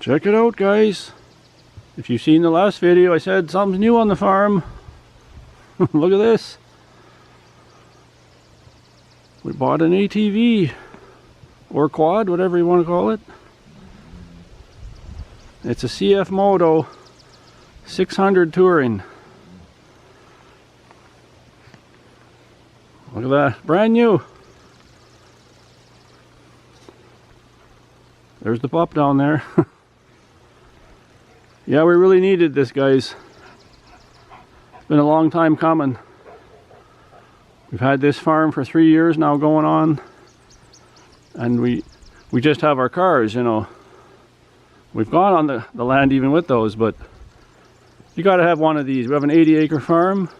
Check it out, guys. If you've seen the last video, I said something's new on the farm. Look at this. We bought an ATV or quad, whatever you want to call it. It's a CFMOTO 600 touring. Look at that, brand new. There's the pup down there. Yeah, we really needed this, guys. It's been a long time coming. We've had this farm for 3 years now going on, and we just have our cars, you know. We've gone on the land even with those, but you got to have one of these. We have an 80-acre farm,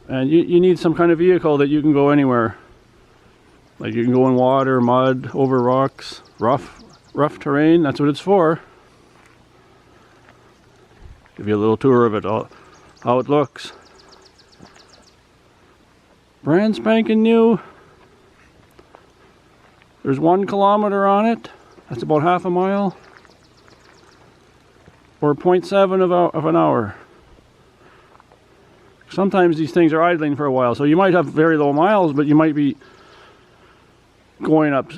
and you need some kind of vehicle that you can go anywhere. Like you can go in water, mud, over rocks, rough terrain. That's what it's for. Give you a little tour of it, how it looks. Brand spanking new. There's 1 kilometer on it. That's about half a mile. Or 0.7 of an hour. Sometimes these things are idling for a while, so you might have very low miles, but you might be going up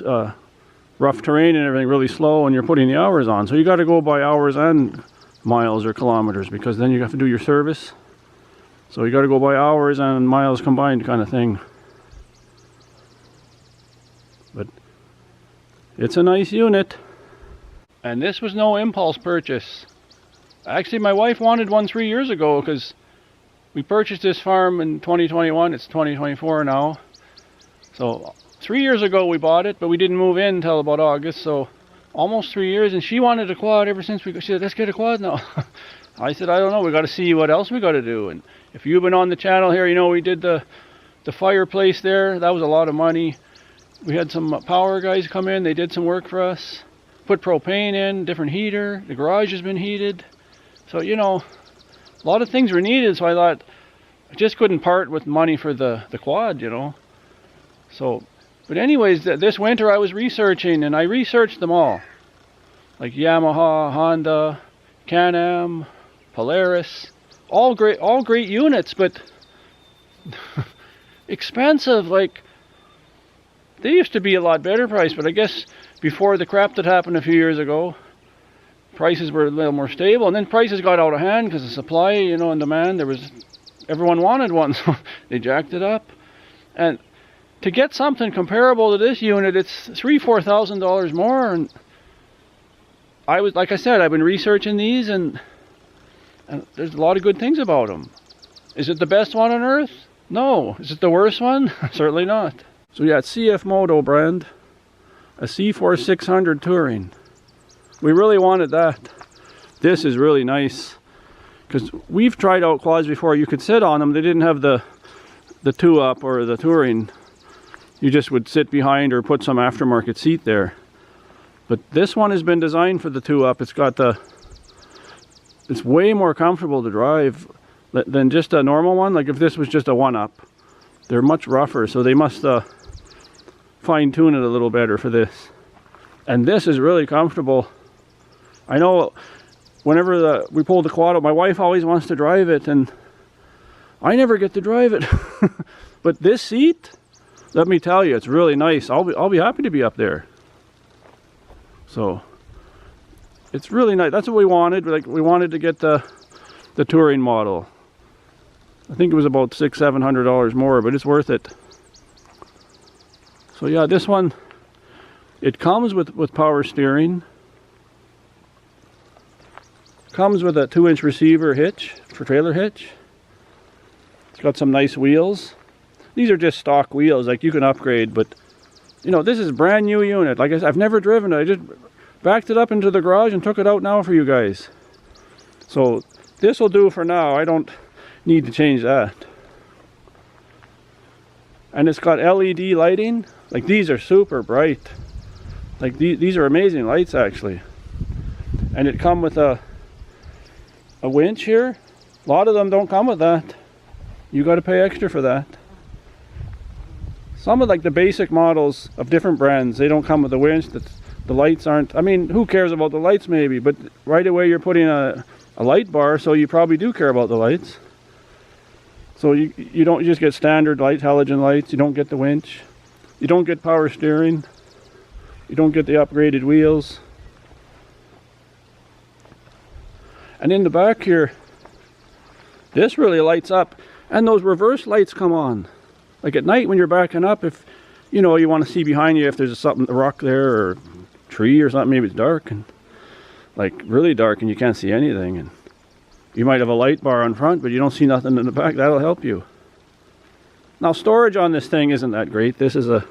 rough terrain and everything really slow, and you're putting the hours on. So you got to go by hours and miles or kilometers, because then you have to do your service. So you got to go by hours and miles combined, kind of thing. But it's a nice unit. And this was no impulse purchase. Actually, my wife wanted one 3 years ago, because we purchased this farm in 2021. It's 2024 now. So 3 years ago we bought it, but we didn't move in until about August. So almost 3 years, and she wanted a quad ever since. She said, let's get a quad now. I said, I don't know, we got to see what else we got to do. And if you've been on the channel here, you know we did the fireplace there. That was a lot of money. We had some power guys come in. They did some work for us. Put propane in, different heater. The garage has been heated. So, you know, a lot of things were needed. So I thought, I just couldn't part with money for the quad, you know. So, but anyways, this winter I was researching, and I researched them all. Like Yamaha, Honda, Can-Am, Polaris. All great units, but expensive. Like, they used to be a lot better price, but I guess before the crap that happened a few years ago, prices were a little more stable, and then prices got out of hand because of supply, you know, and demand. Everyone wanted one, so they jacked it up. And to get something comparable to this unit, it's $3,000–4,000 more. And like I said, I've been researching these, and there's a lot of good things about them. Is it the best one on earth? No. Is it the worst one? Certainly not. So yeah, it's CFMOTO brand, a CFORCE 600 touring. We really wanted that. This is really nice, because we've tried out quads before. You could sit on them. They didn't have the 2-up or the touring. You just would sit behind or put some aftermarket seat there. But this one has been designed for the 2-up. It's way more comfortable to drive than just a normal one. Like if this was just a 1-up, they're much rougher, so they must fine tune it a little better for this. And this is really comfortable. I know whenever we pull the quad out, my wife always wants to drive it, and I never get to drive it. But this seat, let me tell you, it's really nice. I'll be happy to be up there. So it's really nice. That's what we wanted. Like, we wanted to get the touring model. I think it was about $600–700 more, but it's worth it. So yeah, this one, it comes with power steering. Comes with a 2-inch receiver hitch for trailer hitch. It's got some nice wheels. These are just stock wheels, like you can upgrade, but you know, this is a brand new unit. Like I said, I've never driven it. I just backed it up into the garage and took it out now for you guys. So this will do for now. I don't need to change that. And it's got LED lighting. Like, these are super bright. Like these are amazing lights actually. And it come with a winch here. A lot of them don't come with that. You got to pay extra for that. Some of like the basic models of different brands, they don't come with a winch. the lights aren't, I mean, who cares about the lights maybe, but right away you're putting a light bar, so you probably do care about the lights. So you don't just get standard lights, halogen lights, you don't get the winch, you don't get power steering, you don't get the upgraded wheels. And in the back here, this really lights up, and those reverse lights come on. Like at night when you're backing up, if you know you want to see behind you if there's something, a rock there or tree or something, maybe it's dark and like really dark and you can't see anything, and you might have a light bar on front but you don't see nothing in the back. That'll help you. Now storage on this thing isn't that great. This is a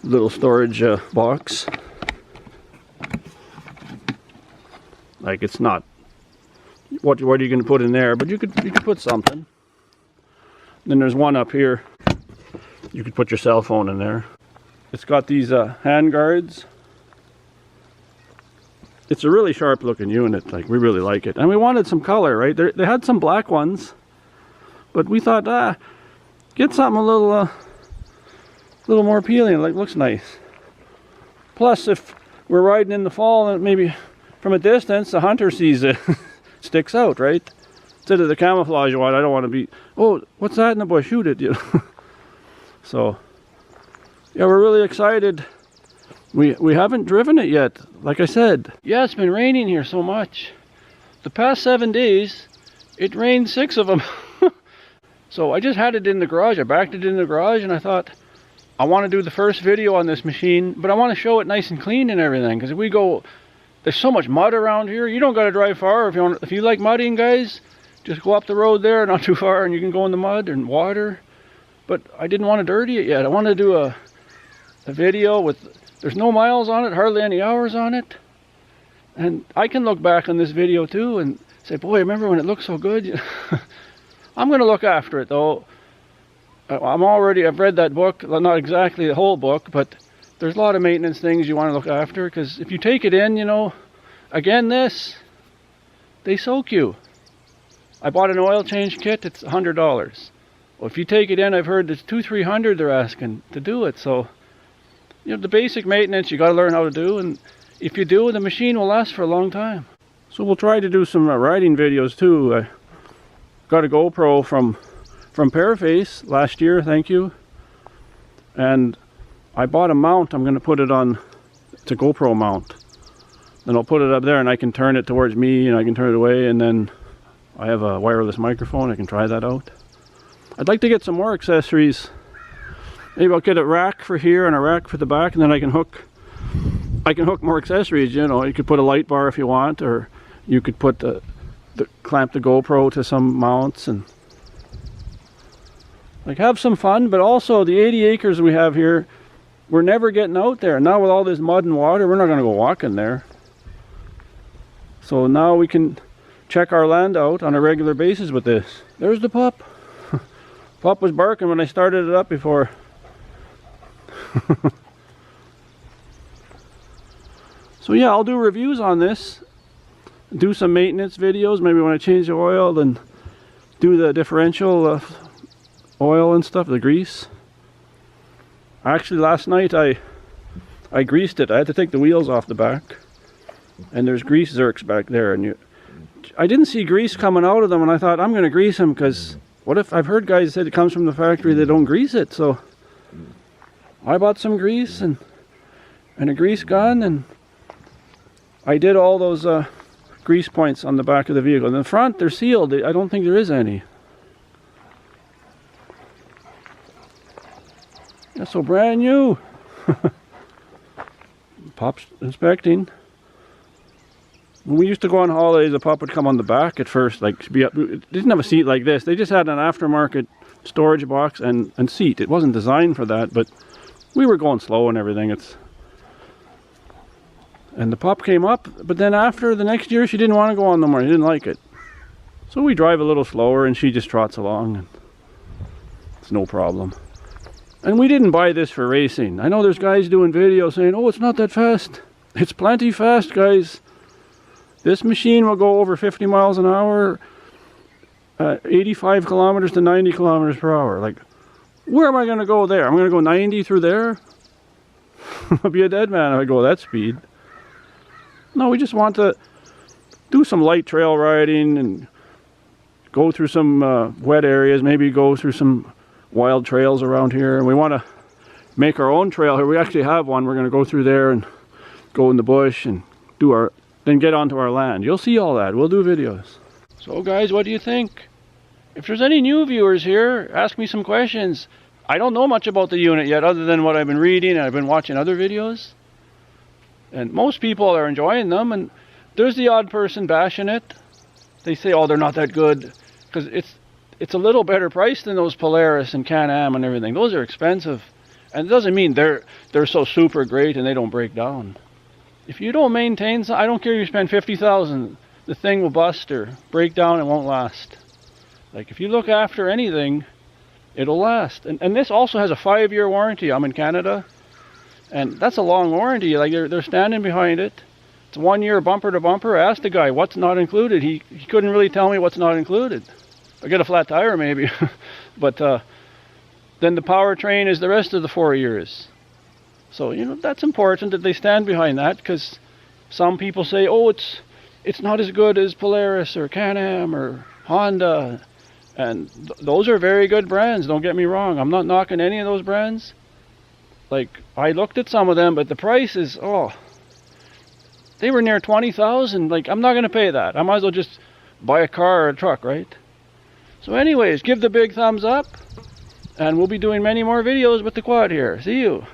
little storage box. Like it's not, what are you going to put in there? But you could put something. Then there's one up here. You could put your cell phone in there. It's got these hand guards. It's a really sharp looking unit. Like we really like it, and we wanted some color, right? They had some black ones, but we thought, get something a little more appealing. Like looks nice. Plus, if we're riding in the fall, and maybe from a distance, the hunter sees it, sticks out, right? Instead of the camouflage one, I don't want to be, oh, what's that in the bush? Shoot it, you know. So, yeah, we're really excited. We haven't driven it yet, like I said. Yeah, it's been raining here so much. The past 7 days, it rained 6 of them. So I just had it in the garage. I backed it in the garage, and I thought, I want to do the first video on this machine, but I want to show it nice and clean and everything, because if we go, there's so much mud around here. You don't got to drive far. If you like mudding, guys, just go up the road there, not too far, and you can go in the mud and water. But I didn't want to dirty it yet. I want to do a video with, there's no miles on it, hardly any hours on it. And I can look back on this video too and say, boy, remember when it looked so good? I'm going to look after it though. I've read that book, well, not exactly the whole book, but there's a lot of maintenance things you want to look after, because if you take it in, you know, again, they soak you. I bought an oil change kit, it's $100. Well, if you take it in, I've heard it's $200-300 they're asking to do it. So, you know, the basic maintenance you got to learn how to do, and if you do, the machine will last for a long time. So we'll try to do some riding videos too. I got a GoPro from Pearface last year, thank you. And I bought a mount. I'm going to put it on, it's a GoPro mount. Then I'll put it up there and I can turn it towards me and I can turn it away, and then I have a wireless microphone. I can try that out. I'd like to get some more accessories. Maybe I'll get a rack for here and a rack for the back, and then I can hook more accessories. You know, you could put a light bar if you want, or you could put clamp the GoPro to some mounts and like have some fun. But also the 80 acres we have here, we're never getting out there. Now with all this mud and water, we're not going to go walking there. So now we can check our land out on a regular basis with this. There's the pup. Pup was barking when I started it up before. So yeah, I'll do reviews on this. Do some maintenance videos. Maybe when I change the oil, then do the differential oil and stuff, the grease. Actually, last night I greased it. I had to take the wheels off the back, and there's grease zerks back there, and I didn't see grease coming out of them, and I thought, I'm going to grease them, because what if, I've heard guys say it comes from the factory, they don't grease it. So I bought some grease and a grease gun, and I did all those grease points on the back of the vehicle. In the front, they're sealed. I don't think there is any. Yeah, so brand new. Pop's inspecting. When we used to go on holidays, the pup would come on the back at first, like be up. It didn't have a seat like this. They just had an aftermarket storage box and seat. It wasn't designed for that, but we were going slow and everything. And the pup came up, but then after the next year, she didn't want to go on no more. She didn't like it. So we drive a little slower, and she just trots along, and it's no problem. And we didn't buy this for racing. I know there's guys doing videos saying, oh, it's not that fast. It's plenty fast, guys. This machine will go over 50 miles an hour, 85 kilometers to 90 kilometers per hour. Like, where am I going to go there? I'm going to go 90 through there? I'll be a dead man if I go that speed. No, we just want to do some light trail riding and go through some wet areas, maybe go through some wild trails around here. And we want to make our own trail here. We actually have one. We're going to go through there and go in the bush and then get onto our land. You'll see all that. We'll do videos. So guys, what do you think? If there's any new viewers here, ask me some questions. I don't know much about the unit yet other than what I've been reading and I've been watching other videos. And most people are enjoying them, and there's the odd person bashing it. They say, oh, they're not that good, because it's a little better price than those Polaris and Can-Am and everything. Those are expensive. And it doesn't mean they're so super great and they don't break down. If you don't maintain, I don't care if you spend $50,000, the thing will bust or break down and won't last. Like if you look after anything, it'll last. And this also has a 5-year warranty. I'm in Canada, and that's a long warranty. Like they're standing behind it. It's 1 year bumper to bumper. I asked the guy what's not included. He couldn't really tell me what's not included. I get a flat tire maybe, but then the powertrain is the rest of the 4 years. So you know that's important that they stand behind that, because some people say, oh, it's not as good as Polaris or Can-Am or Honda. And those are very good brands, don't get me wrong. I'm not knocking any of those brands. Like, I looked at some of them, but the price is, oh, they were near $20,000. Like, I'm not going to pay that. I might as well just buy a car or a truck, right? So anyways, give the big thumbs up, and we'll be doing many more videos with the quad here. See you.